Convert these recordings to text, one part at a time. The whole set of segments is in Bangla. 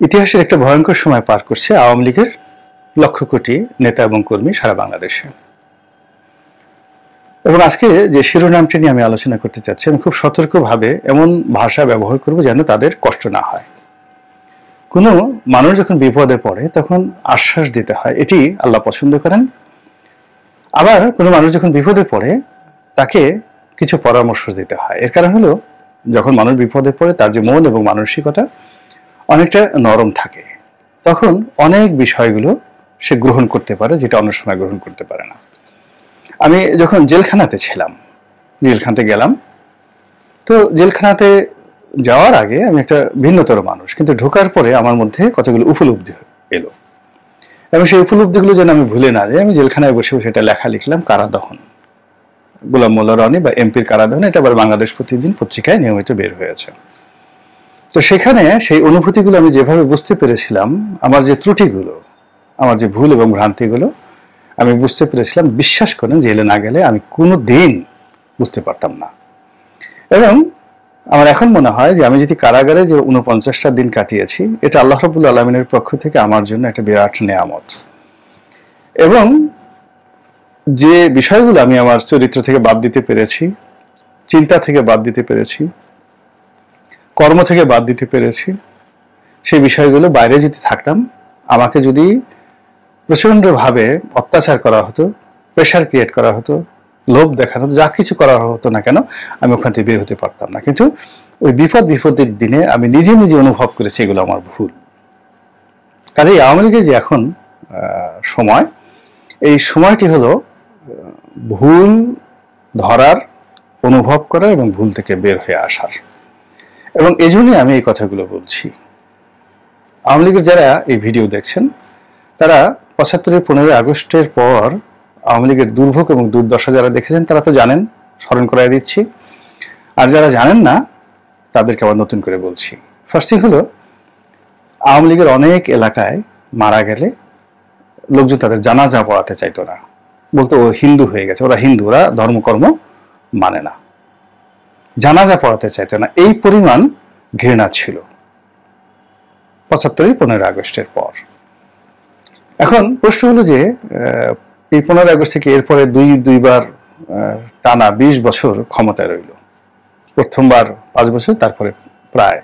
ইতিহাসের একটা ভয়ঙ্কর সময় পার করছে আওয়ামী লীগের লক্ষ কোটি নেতা এবং কর্মী সারা বাংলাদেশে। এবং আজকে যে শিরোনামটি নিয়ে আমি আলোচনা করতে চাচ্ছি, আমি খুব সতর্কভাবে এমন ভাষা ব্যবহার করব যেন তাদের কষ্ট না হয়। কোনো মানুষ যখন বিপদে পড়ে তখন আশ্বাস দিতে হয়, এটি আল্লাহ পছন্দ করেন। আবার কোনো মানুষ যখন বিপদে পড়ে তাকে কিছু পরামর্শ দিতে হয়। এর কারণ হলো, যখন মানুষ বিপদে পড়ে তার যে মন এবং মানসিকতা অনেকটা নরম থাকে, তখন অনেক বিষয়গুলো সে গ্রহণ করতে পারে যেটা অন্য সময় গ্রহণ করতে পারে না। আমি যখন জেলখানাতে ছিলাম, জেলখানাতে গেলাম, তো জেলখানাতে যাওয়ার আগে আমি একটা ভিন্নতর মানুষ, কিন্তু ঢোকার পরে আমার মধ্যে কতগুলো উপলব্ধি এলো, এবং সেই উপলব্ধিগুলো যেন আমি ভুলে না যাই। আমি জেলখানায় বসে বসে এটা লেখা লিখলাম, কারাদহন, গোলাম মোল্লা রনি বা এমপির কারাদহন। এটা আবার বাংলাদেশ প্রতিদিন পত্রিকায় নিয়মিত বের হয়েছে। তো সেখানে সেই অনুভূতিগুলো আমি যেভাবে বুঝতে পেরেছিলাম, আমার যে ত্রুটিগুলো, আমার যে ভুল এবং ভ্রান্তিগুলো আমি বুঝতে পেরেছিলাম, বিশ্বাস করেন জেলে না গেলে আমি কোনো দিন বুঝতে পারতাম না। এবং আমার এখন মনে হয় যে আমি যদি কারাগারে যে ৪৯টা দিন কাটিয়েছি, এটা আল্লাহ রাব্বুল আলামিনের পক্ষ থেকে আমার জন্য একটা বিরাট নেয়ামত। এবং যে বিষয়গুলো আমি আমার চরিত্র থেকে বাদ দিতে পেরেছি, চিন্তা থেকে বাদ দিতে পেরেছি, কর্ম থেকে বাদ দিতে পেরেছি, সেই বিষয়গুলো বাইরে যদি থাকতাম, আমাকে যদি প্রচন্ডভাবে অত্যাচার করা হতো, প্রেশার ক্রিয়েট করা হতো, লোভ দেখানো হতো, যা কিছু করা হতো না কেন, আমি ওখান থেকে বের হতে পারতাম না। কিন্তু ওই বিপদের দিনে আমি নিজে নিজে অনুভব করেছি এগুলো আমার ভুল। কাজেই আওয়ামী লীগের যে এখন সময়, এই সময়টি হলো ভুল ধরার, অনুভব করার এবং ভুল থেকে বের হয়ে আসার। এবং এই জন্যই আমি এই কথাগুলো বলছি। আওয়ামী লীগের যারা এই ভিডিও দেখছেন, তারা ৭৫-এর ১৫ই আগস্টের পর আওয়ামী লীগের দুর্ভোগ এবং দুর্দশা যারা দেখেছেন তারা তো জানেন, স্মরণ করাই দিচ্ছি। আর যারা জানেন না তাদেরকে আবার নতুন করে বলছি। ফার্স্টই হলো, আওয়ামী লীগের অনেক এলাকায় মারা গেলে লোকজন তাদের জানাজা পড়াতে চাইতো না, বলতো ও হিন্দু হয়ে গেছে, ওরা হিন্দু, ওরা ধর্মকর্ম মানে না, জানাজা পড়াতে চাইতো না। এই পরিমাণ ঘৃণা ছিল ৭৫-ই ১৫ই আগস্টের পর। এখন প্রশ্ন হলো যে এই ১৫ই আগস্ট থেকে এরপরে দুইবার টানা ২০ বছর ক্ষমতায় রইল। প্রথমবার ৫ বছর, তারপরে প্রায়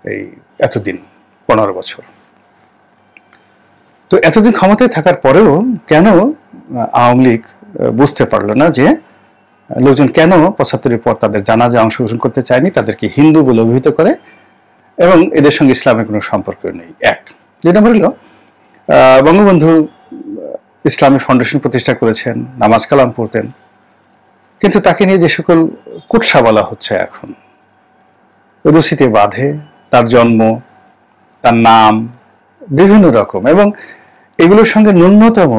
এই এতদিন ১৫ বছর। তো এতদিন ক্ষমতায় থাকার পরেও কেন আওয়ামী লীগ বুঝতে পারলো না যে লোকজন কেন ৭৫-এর পর তাদের জানাজা অংশগ্রহণ করতে চায়নি, তাদেরকে হিন্দু বলে অভিহিত করে, এবং এদের সঙ্গে ইসলামের কোনো সম্পর্ক নেই। এক। ২ নম্বর হলো, বঙ্গবন্ধু ইসলামী ফাউন্ডেশন প্রতিষ্ঠা করেছেন, নামাজ কালাম পড়তেন, কিন্তু তাকে নিয়ে যে সকল কুৎসা বলা হচ্ছে এখন, রুচিতে বাঁধে, তার জন্ম, তার নাম, বিভিন্ন রকম, এবং এগুলোর সঙ্গে ন্যূনতম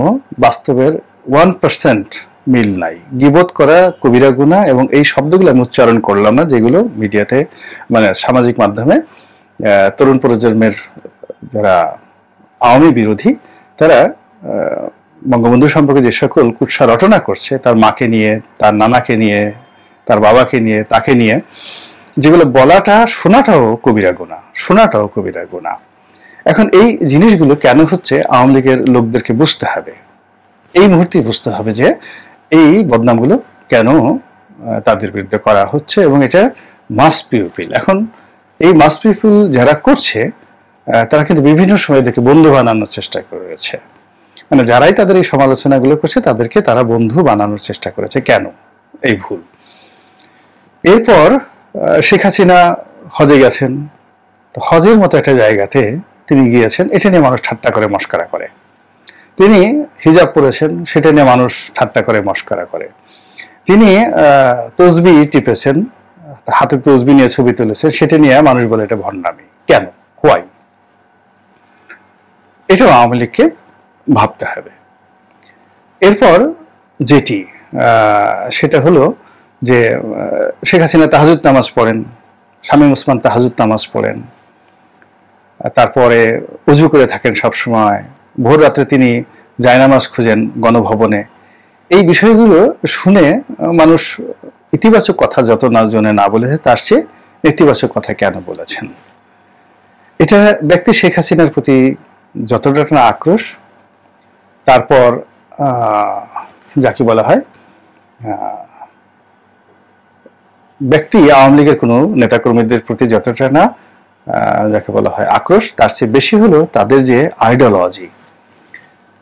বাস্তবের 1% মিল নাই। গীবত করা কবিরা গুনাহ, এবং এই শব্দগুলো আমি উচ্চারণ করলাম না, যেগুলো মিডিয়াতে, মানে সামাজিক মাধ্যমে তরুণ প্রজন্মের যারা আওয়ামী বিরোধী, তারা বঙ্গবন্ধু সম্পর্কে যে সকল কুৎসা রটনা করছে, তার মাকে নিয়ে, তার নানাকে নিয়ে, তার বাবাকে নিয়ে, তাকে নিয়ে, যেগুলো বলাটা, শোনাটাও কবিরা গুনাহ, শোনাটাও কবিরা গুনাহ। এখন এই জিনিসগুলো কেন হচ্ছে আওয়ামী লীগের লোকদেরকে বুঝতে হবে, এই মুহূর্তে বুঝতে হবে যে এই বদনামগুলো কেন তাদের বিরুদ্ধে করা হচ্ছে, এবং এটা মাস পিপল। এখন এই মাস পিপল যারা করছে, তারা কিন্তু বিভিন্ন সময় দেখে বন্ধু বানানোর চেষ্টা করেছে। মানে যারাই তাদের এই সমালোচনাগুলো করছে তাদেরকে তারা বন্ধু বানানোর চেষ্টা করেছে। কেন? এই ভুল। এরপর শেখ হাসিনা হজে গেছেন, তো হজের মতো একটা জায়গাতে তিনি গিয়েছেন, এটা নিয়ে মানুষ ঠাট্টা করে মস্করা করে। তিনি হিজাব পরেছেন, সেটা নিয়ে মানুষ ঠাট্টা করে মস্করা করে। তিনি তসবি টিপেছেন, হাতে তসবি নিয়ে ছবি তুলেছেন, সেটা নিয়ে মানুষ বলে এটা ভণ্ডামি। কেন? হোয়াই? এটাও আওয়ামী লীগকে ভাবতে হবে। এরপর যেটি, সেটা হলো যে শেখ হাসিনা তাহাজ্জুদ নামাজ পড়েন, শামীম ওসমান তাহাজ্জুদ নামাজ পড়েন, তারপরে উজু করে থাকেন সবসময়, ভোর রাত্রে তিনি জায়নামাজ খুঁজেন গণভবনে। এই বিষয়গুলো শুনে মানুষ ইতিবাচক কথা যত না জনে না বলেছে, তার চেয়ে নেতিবাচক কথা কেন বলেছেন। এটা ব্যক্তি শেখ হাসিনার প্রতি যতটা না আক্রোশ, তারপর যাকে বলা হয় ব্যক্তি আওয়ামী লীগের কোনো নেতাকর্মীদের প্রতি যতটা না যাকে বলা হয় আক্রোশ, তার চেয়ে বেশি হলো তাদের যে আইডিওলজি,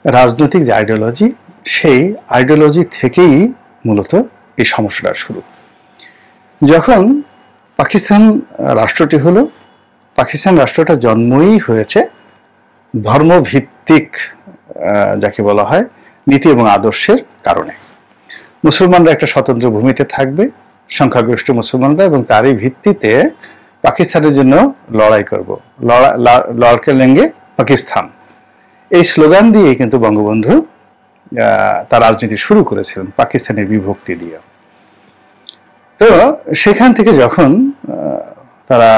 রাজনৈতিক যে আইডিওলজি, সেই আইডিওলজি থেকেই মূলত এই সমস্যাটার শুরু। যখন পাকিস্তান রাষ্ট্রটি হলো, পাকিস্তান রাষ্ট্রটা জন্মই হয়েছে ধর্মভিত্তিক যাকে বলা হয় নীতি এবং আদর্শের কারণে। মুসলমানরা একটা স্বতন্ত্র ভূমিতে থাকবে, সংখ্যাগরিষ্ঠ মুসলমানরা, এবং তারই ভিত্তিতে পাকিস্তানের জন্য লড়াই করব, লড়কে লেঙ্গে পাকিস্তান, এই স্লোগান দিয়ে কিন্তু বঙ্গবন্ধু তার রাজনীতি শুরু করেছিলেন, পাকিস্তানের বিভক্তি দিয়ে। তো সেখান থেকে যখন তারা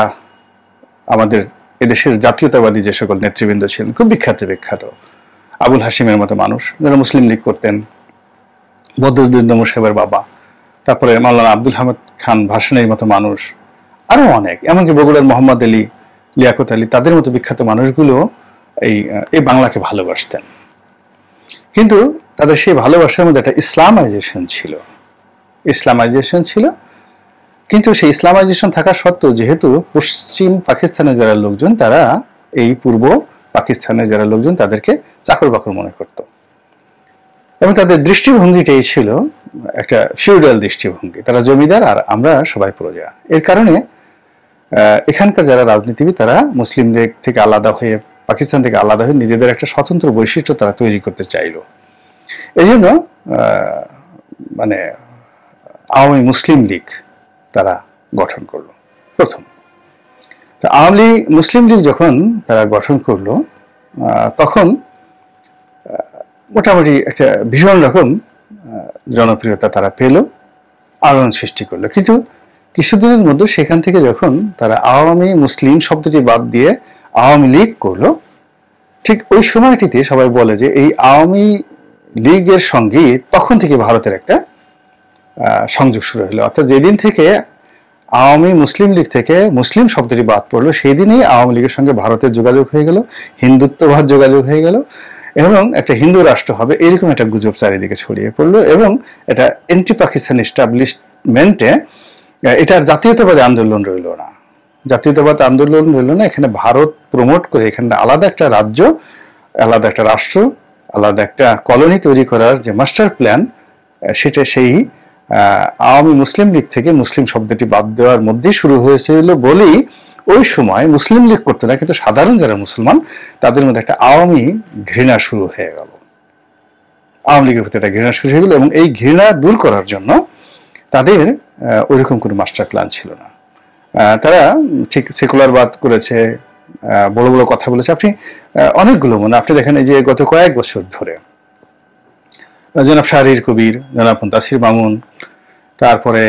আমাদের এদেশের জাতীয়তাবাদী যে সকল নেতৃবৃন্দ ছিলেন, খুব বিখ্যাত আবুল হাশিমের মতো মানুষ যারা মুসলিম লীগ করতেন, বদরুদ্দীন সাহেবের বাবা, তারপরে মাওলানা আব্দুল হামিদ খান ভাসানীর মতো মানুষ, আরো অনেক, এমনকি বগুড়ার মোহাম্মদ আলী, লিয়াকত আলী, তাদের মতো বিখ্যাত মানুষগুলো এই বাংলাকে ভালোবাসতেন। কিন্তু তাদের সেই ভালোবাসার মধ্যে একটা ইসলামাইজেশন ছিল। কিন্তু সেই ইসলামাইজেশন থাকা সত্ত্বেও যেহেতু পশ্চিম পাকিস্তানের যারা লোকজন, তারা এই পূর্ব পাকিস্তানের যারা লোকজন তাদেরকে চাকর বাকর মনে করত, এবং তাদের দৃষ্টিভঙ্গিটাই ছিল একটা ফিউডাল দৃষ্টিভঙ্গি, তারা জমিদার আর আমরা সবাই প্রজা। এর কারণে এখানকার যারা রাজনীতিবিদ, তারা মুসলিম লীগ থেকে আলাদা হয়ে, পাকিস্তান থেকে আলাদা হয়ে নিজেদের একটা স্বতন্ত্র বৈশিষ্ট্য তারা তৈরি করতে চাইল। এই জন্য মানে আওয়ামী মুসলিম লীগ তারা গঠন করলো প্রথম। তো আওয়ামী মুসলিম লীগ যখন তারা গঠন করলো, তখন মোটামুটি একটা ভীষণ রকম জনপ্রিয়তা তারা পেল, আলোড়ন সৃষ্টি করলো। কিন্তু কিছুদিনের মধ্যে সেখান থেকে যখন তারা আওয়ামী মুসলিম শব্দটি বাদ দিয়ে আওয়ামী লীগ করলো, ঠিক ওই সময়টিতে সবাই বলে যে এই আওয়ামী লীগের সঙ্গে তখন থেকে ভারতের একটা সংযোগ শুরু হলো। অর্থাৎ যেদিন থেকে আওয়ামী মুসলিম লীগ থেকে মুসলিম শব্দটি বাদ পড়লো, সেই দিনই আওয়ামী লীগের সঙ্গে ভারতের যোগাযোগ হয়ে গেল, হিন্দুত্ববাদ যোগাযোগ হয়ে গেল, এবং একটা হিন্দু রাষ্ট্র হবে এরকম একটা গুজব চারিদিকে ছড়িয়ে পড়লো। এবং এটা এন্টি পাকিস্তান এস্টাবলিশমেন্টে এটার জাতীয়তাবাদী আন্দোলন রইল না, এখানে ভারত প্রমোট করে এখানে আলাদা একটা রাজ্য, আলাদা একটা রাষ্ট্র, আলাদা একটা কলোনি তৈরি করার যে মাস্টার প্ল্যান, সেটা সেই আওয়ামী মুসলিম লীগ থেকে মুসলিম শব্দটি বাদ দেওয়ার মধ্যেই শুরু হয়েছিল বলেই ওই সময় মুসলিম লীগ করতো না, কিন্তু সাধারণ যারা মুসলমান তাদের মধ্যে একটা আওয়ামী ঘৃণা শুরু হয়ে গেল, আওয়ামী লীগের প্রতি একটা ঘৃণা শুরু হয়ে গেল। এবং এই ঘৃণা দূর করার জন্য তাদের ওইরকম কোনো মাস্টার প্ল্যান ছিল না। তারা ঠিক সেকুলারবাদ করেছে, বড় বড় কথা বলেছে। আপনি অনেকগুলো আপনি দেখেন এই যে গত কয়েক বছর ধরে জনাব শাহরির কবির, জনাব মুনতাসির মামুন, তারপরে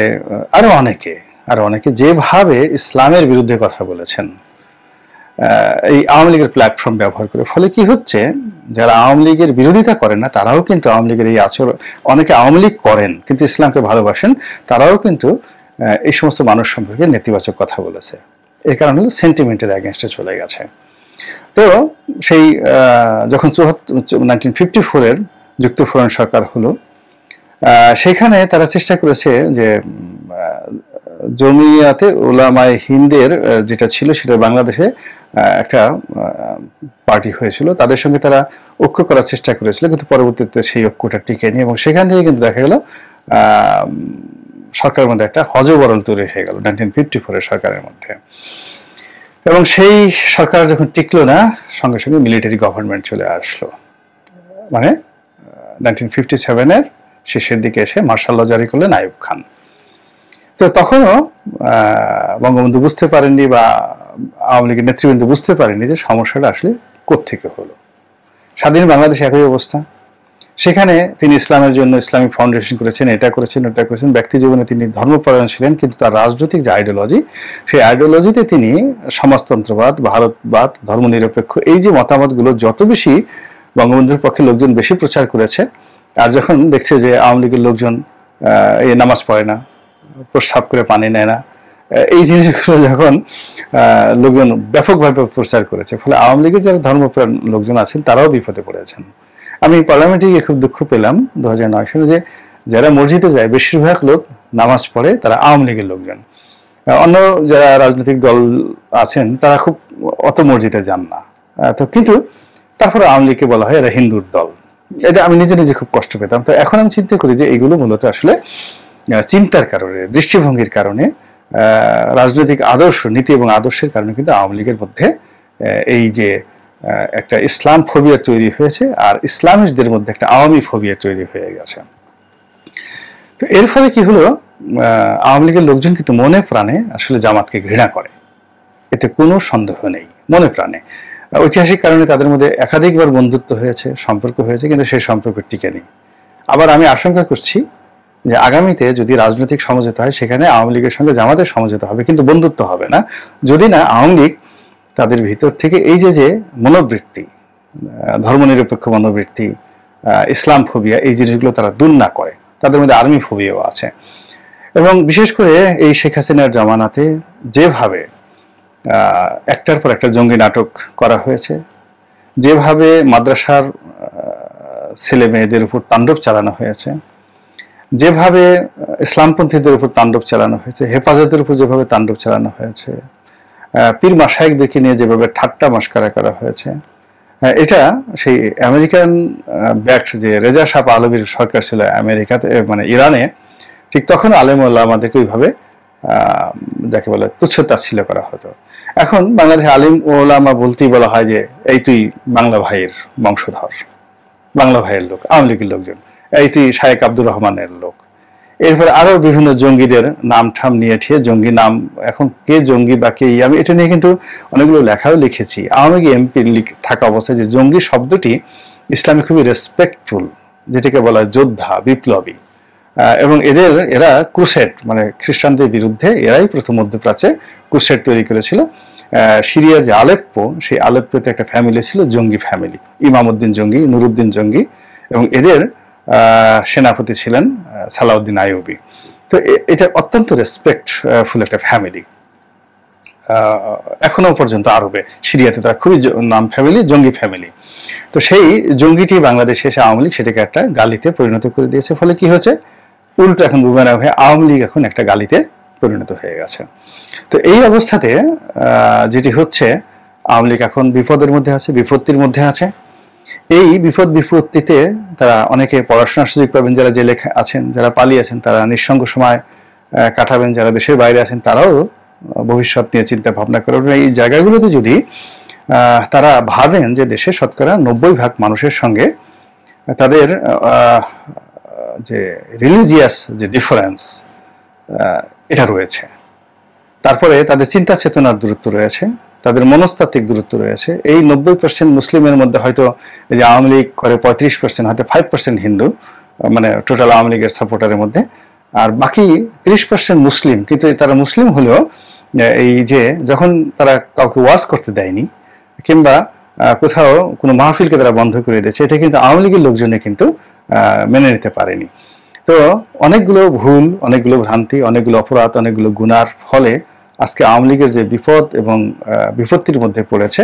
আরো অনেকে যেভাবে ইসলামের বিরুদ্ধে কথা বলেছেন এই আওয়ামী লীগের প্ল্যাটফর্ম ব্যবহার করে, ফলে কি হচ্ছে, যারা আওয়ামী লীগের বিরোধিতা করেন না তারাও কিন্তু আওয়ামী লীগের এই আচরণ, অনেকে আওয়ামী লীগ করেন কিন্তু ইসলামকে ভালোবাসেন, তারাও কিন্তু এই সমস্ত মানুষ সম্পর্কে নেতিবাচক কথা বলেছে। এর কারণে সেন্টিমেন্টের এগেনস্টে চলে গেছে। তো সেই যখন 1954-এর যুক্তফ্রন্ট সরকার হলো, সেখানে তারা চেষ্টা করেছে যে জমিয়াতে উলামায়ে হিন্দের যেটা ছিল সেটা বাংলাদেশে একটা পার্টি হয়েছিল, তাদের সঙ্গে তারা ঐক্য করার চেষ্টা করেছিল, কিন্তু পরবর্তীতে সেই ঐক্যটা টিকে নি, এবং সেখান থেকে কিন্তু দেখা গেল সরকারের মধ্যে একটা হজবরল তৈরি হয়ে গেল 1954-এর সরকারের মধ্যে। এবং সেই সরকার যখন টিকলো না, সঙ্গে সঙ্গে মিলিটারি গভর্নমেন্ট চলে আসলো, মানে 1957-এর শেষের দিকে এসে মার্শাল ল জারি করলেন আইয়ুব খান। তো তখনও বঙ্গবন্ধু বুঝতে পারেননি বা আওয়ামী লীগের নেতৃবৃন্দ বুঝতে পারেননি যে সমস্যাটা আসলে কোত্থেকে হলো। স্বাধীন বাংলাদেশে একই অবস্থা। সেখানে তিনি ইসলামের জন্য ইসলামিক ফাউন্ডেশন করেছেন, এটা করেছেন, ব্যক্তি জীবনে তিনি ধর্মপরায়ণ ছিলেন, কিন্তু তার রাজনৈতিক যে আইডিওলজি, সেই আইডিওলজিতে তিনি সমাজতন্ত্রবাদ, ভারতবাদ, ধর্মনিরপেক্ষ, এই যে মতামতগুলো যত বেশি বঙ্গবন্ধুর পক্ষে লোকজন বেশি প্রচার করেছে, আর যখন দেখছে যে আওয়ামী লীগের লোকজন এই নামাজ পড়ে না, প্রস্রাব করে পানি নেয় না, এই জিনিসগুলো যখন লোকজন ব্যাপকভাবে প্রচার করেছে, ফলে আওয়ামী লীগের যারা ধর্মপ্রাণ লোকজন আছেন তারাও বিপদে পড়েছেন। আমি পার্লামেন্টে গিয়ে খুব দুঃখ পেলাম 2009 সালে যে যারা মসজিদে যায় বেশিরভাগ লোক নামাজ পড়ে তারা আওয়ামী লীগের লোকজন। অন্য যারা রাজনৈতিক দল আছেন তারা খুব অত মসজিদে যান না। তো কিন্তু তারপরে আওয়ামী লীগকে বলা হয় এরা হিন্দুর দল। এটা আমি নিজে নিজে খুব কষ্ট পেতাম। তো এখন আমি চিন্তা করি যে এগুলো মূলত আসলে চিন্তার কারণে, দৃষ্টিভঙ্গির কারণে, রাজনৈতিক আদর্শ, নীতি এবং আদর্শের কারণে কিন্তু আওয়ামী লীগের মধ্যে এই যে একটা ইসলাম ফোবিয়া তৈরি হয়েছে আর ইসলামিস্টদের মধ্যে একটা আওয়ামী ফোবিয়া তৈরি হয়ে গেছে। তো এর ফলে কি হলো, আওয়ামী লীগের লোকজন কিন্তু মনে প্রাণে আসলে জামাতকে ঘৃণা করে, এতে কোনো সন্দেহ নেই, মনে প্রাণে। ঐতিহাসিক কারণে তাদের মধ্যে একাধিকবার বন্ধুত্ব হয়েছে, সম্পর্ক হয়েছে, কিন্তু সেই সম্পর্ক টিকে নেই। আবার আমি আশঙ্কা করছি যে আগামীতে যদি রাজনৈতিক সমঝোতা হয় সেখানে আওয়ামী লীগের সঙ্গে জামাতের সমঝোতা হবে, কিন্তু বন্ধুত্ব হবে না, যদি না আওয়ামী লীগ তাদের ভিতর থেকে এই যে মনোবৃত্তি, ধর্মনিরপেক্ষ মনোবৃত্তি, ইসলাম ফোবিয়া, এই জিনিসগুলো তারা দূর না করে। তাদের মধ্যে আর্মি ফোবিয়াও আছে। এবং বিশেষ করে এই শেখ হাসিনার জামানাতে যেভাবে একটার পর একটা জঙ্গি নাটক করা হয়েছে, যেভাবে মাদ্রাসার ছেলে মেয়েদের উপর তাণ্ডব চালানো হয়েছে, যেভাবে ইসলামপন্থীদের উপর তাণ্ডব চালানো হয়েছে, হেফাজতের উপর যেভাবে তাণ্ডব চালানো হয়েছে, পীর মাশায়েখদেরকে নিয়ে যেভাবে ঠাট্টা মশকরা করা হয়েছে, এটা সেই আমেরিকান ব্যাক্ট যে রেজা শাহ পাহলভীর সরকার ছিল আমেরিকাতে, মানে ইরানে, ঠিক তখন আলেম ওলামাদেরকে ওইভাবে যাকে বলে তুচ্ছ তাচ্ছিল্য করা হতো। এখন বাংলাদেশে আলিম ওলামা বলতেই বলা হয় যে এই তুই বাংলা ভাইয়ের বংশধর, বাংলা ভাইয়ের লোক, আওয়ামী লীগের লোকজন, এই তুই শায়েক আব্দুর রহমানের লোক। এরপরে আরো বিভিন্ন জঙ্গিদের নাম ঠাম নিয়ে ঠিয়ে জঙ্গি নাম, এখন কে জঙ্গি বা কে, আমি এটা নিয়ে কিন্তু অনেকগুলো লেখাও লিখেছি আওয়ামী লীগ এমপি থাকা অবস্থায়, যে জঙ্গি শব্দটি ইসলামে খুবই রেসপেক্টফুল, যেটাকে বলা হয় যোদ্ধা, বিপ্লবী। এবং এরা ক্রুসেড, মানে খ্রিস্টানদের বিরুদ্ধে এরাই প্রথম মধ্যপ্রাচ্যে ক্রুসেড তৈরি করেছিল। সিরিয়ার যে আলেপ্পো, সেই আলেপ্পোতে একটা ফ্যামিলি ছিল জঙ্গি ফ্যামিলি, ইমামউদ্দিন জঙ্গি, নুরুদ্দিন জঙ্গি, এবং এদের সেনাপতি ছিলেন সালাউদ্দিন আইয়ুবী। তো এটা অত্যন্ত রেসপেক্টফুল একটা ফ্যামিলি। এখনো পর্যন্ত আরবে, সিরিয়াতে তারা খুবই নাম ফ্যামিলি, জঙ্গি ফ্যামিলি। তো সেই জঙ্গিটি বাংলাদেশে এসে আওয়ামী লীগ সেটাকে একটা গালিতে পরিণত করে দিয়েছে। ফলে কি হচ্ছে, উল্টো এখন বুমেরাং হয়ে আওয়ামী লীগ এখন একটা গালিতে পরিণত হয়ে গেছে। তো এই অবস্থাতে যেটি হচ্ছে, আওয়ামী লীগ এখন বিপদের মধ্যে আছে, বিপত্তির মধ্যে আছে। এই বিপদ বিপত্তিতে তারা অনেকে পড়াশোনার সুযোগ পাবেন, যারা জেলে আছেন, যারা পালিয়ে আছেন তারা নিঃসঙ্গ সময় কাটাবেন, যারা দেশের বাইরে আছেন তারাও ভবিষ্যৎ নিয়ে চিন্তা ভাবনা করবেন। এই জায়গাগুলোতে যদি তারা ভাবেন যে দেশের শতকরা 90% মানুষের সঙ্গে তাদের যে রিলিজিয়াস যে ডিফারেন্স এটা রয়েছে, তারপরে তাদের চিন্তা চেতনার দূরত্ব রয়েছে, তাদের মনস্তাত্ত্বিক দূরত্ব রয়েছে। এই 90% মুসলিমের মধ্যে হয়তো এই যে আওয়ামী লীগ করে 35%, হয়তো 5% হিন্দু, মানে টোটাল আওয়ামী লীগের সাপোর্টারের মধ্যে, আর বাকি 30% মুসলিম। কিন্তু তারা মুসলিম হলেও এই যে যখন তারা কাউকে ওয়াজ করতে দেয়নি কিংবা কোথাও কোনো মাহফিলকে তারা বন্ধ করে দিয়েছে, এটা কিন্তু আওয়ামী লীগের লোকজনে কিন্তু মেনে নিতে পারেনি। তো অনেকগুলো ভুল, অনেকগুলো ভ্রান্তি, অনেকগুলো অপরাধ, অনেকগুলো গুনার ফলে আজকে আওয়ামী লীগের যে বিপদ এবং বিপত্তির মধ্যে পড়েছে,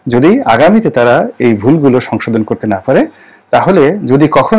যদি আগামীতে তারা এই ভুলগুলো সংশোধন করতে না পারে, তাহলে যদি কখনো